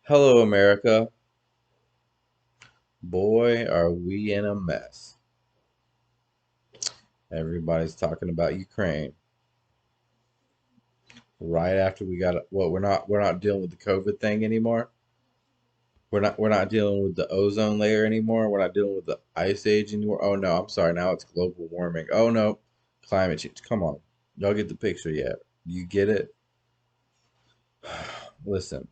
Hello, America. Boy, are we in a mess. Everybody's talking about Ukraine. Right after we got we're not dealing with the COVID thing anymore. We're not dealing with the ozone layer anymore. We're not dealing with the ice age anymore. Oh no, I'm sorry. Now it's global warming. Oh no, climate change. Come on. Y'all get the picture yet? You get it? Listen,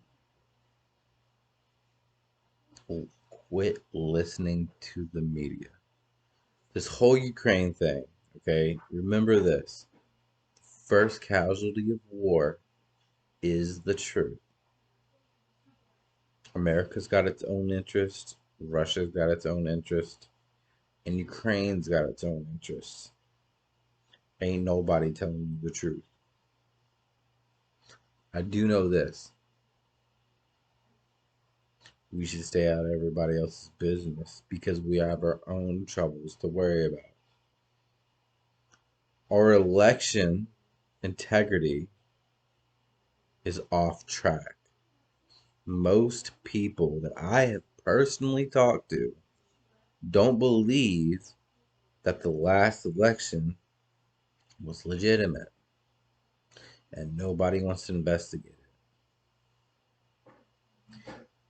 quit listening to the media. This whole Ukraine thing, okay? Remember this. First casualty of war is the truth. America's got its own interest, Russia's got its own interest, and Ukraine's got its own interests. Ain't nobody telling you the truth. I do know this. We should stay out of everybody else's business because we have our own troubles to worry about. Our election integrity is off track. Most people that I have personally talked to don't believe that the last election was legitimate and nobody wants to investigate it.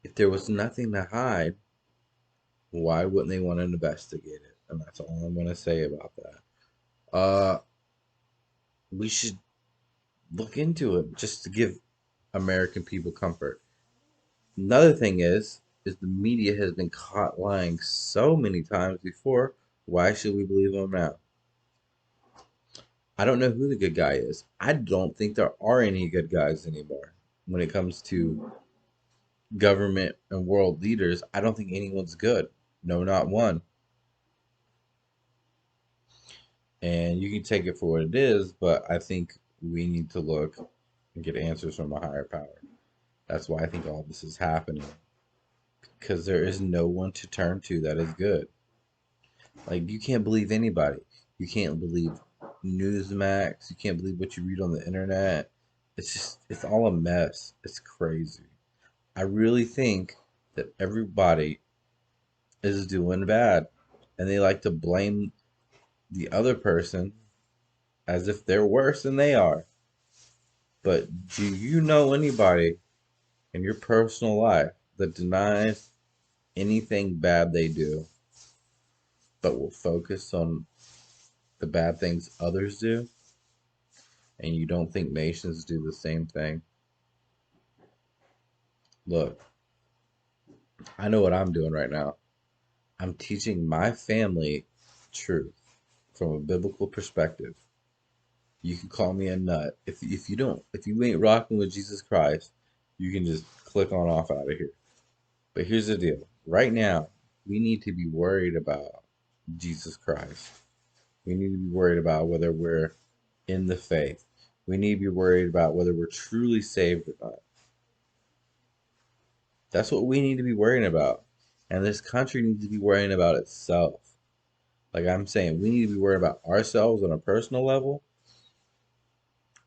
If there was nothing to hide, why wouldn't they want to investigate it? And that's all I'm going to say about that. We should look into it just to give American people comfort. Another thing is the media has been caught lying so many times before. Why should we believe them now? I don't know who the good guy is. I don't think there are any good guys anymore when it comes to government and world leaders. I don't think anyone's good. No, not one. And you can take it for what it is, but I think we need to look and get answers from a higher power. That's why I think all this is happening because there is no one to turn to that is good. Like you can't believe anybody. You can't believe Newsmax. You can't believe what you read on the internet. It's all a mess. It's crazy. I really think that everybody is doing bad and they like to blame the other person as if they're worse than they are. But do you know anybody in your personal life that denies anything bad they do, but will focus on the bad things others do? And you don't think nations do the same thing? Look, I know what I'm doing right now. I'm teaching my family truth from a biblical perspective. You can call me a nut. If you ain't rocking with Jesus Christ, you can just click on off out of here. But here's the deal. Right now, we need to be worried about Jesus Christ. We need to be worried about whether we're in the faith. We need to be worried about whether we're truly saved or not. That's what we need to be worrying about. And this country needs to be worrying about itself. Like I'm saying, we need to be worried about ourselves on a personal level.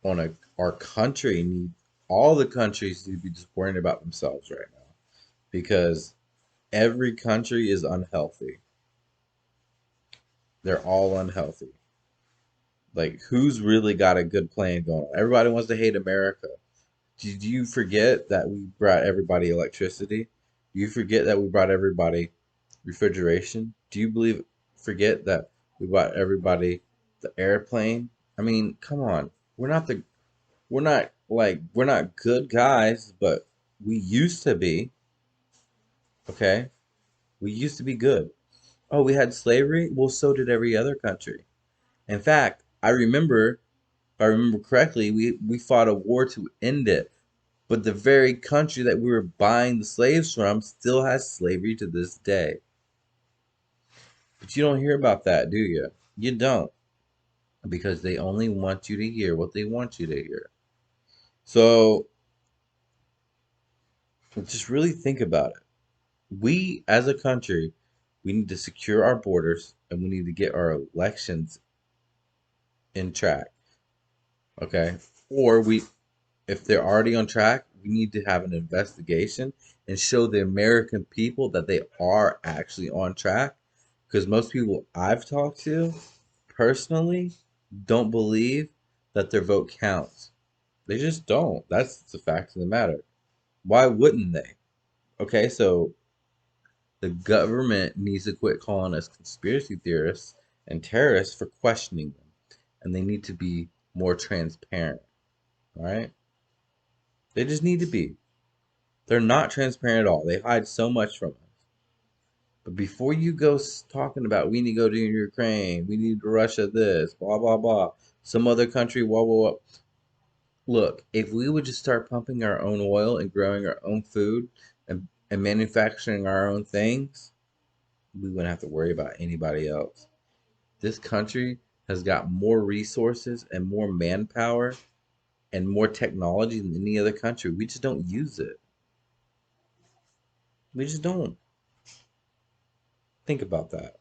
Our country need all the countries need to be just worrying about themselves right now because every country is unhealthy. They're all unhealthy. Like, who's really got a good plan going on? Everybody wants to hate America. Did you forget that we brought everybody electricity? Do you forget that we brought everybody refrigeration? Do you forget that we brought everybody the airplane? I mean, come on. We're not good guys, but we used to be, okay? We used to be good. Oh, we had slavery? Well, so did every other country. In fact, if I remember correctly, we fought a war to end it. But the very country that we were buying the slaves from still has slavery to this day. But you don't hear about that, do you? You don't. Because they only want you to hear what they want you to hear. So just really think about it. We, as a country, we need to secure our borders and we need to get our elections in track. Okay? Or if they're already on track, we need to have an investigation and show the American people that they are actually on track. Because most people I've talked to personally don't believe that their vote counts. They just don't. That's the fact of the matter. Why wouldn't they? Okay, so the government needs to quit calling us conspiracy theorists and terrorists for questioning them. And they need to be more transparent. All right? They just need to be. They're not transparent at all. They hide so much from us. But before you go talking about we need to go to Ukraine, we need to Russia this, blah, blah, blah, some other country, blah, blah, blah. Look, if we would just start pumping our own oil and growing our own food and manufacturing our own things, we wouldn't have to worry about anybody else. This country has got more resources and more manpower and more technology than any other country. We just don't use it. We just don't. Think about that.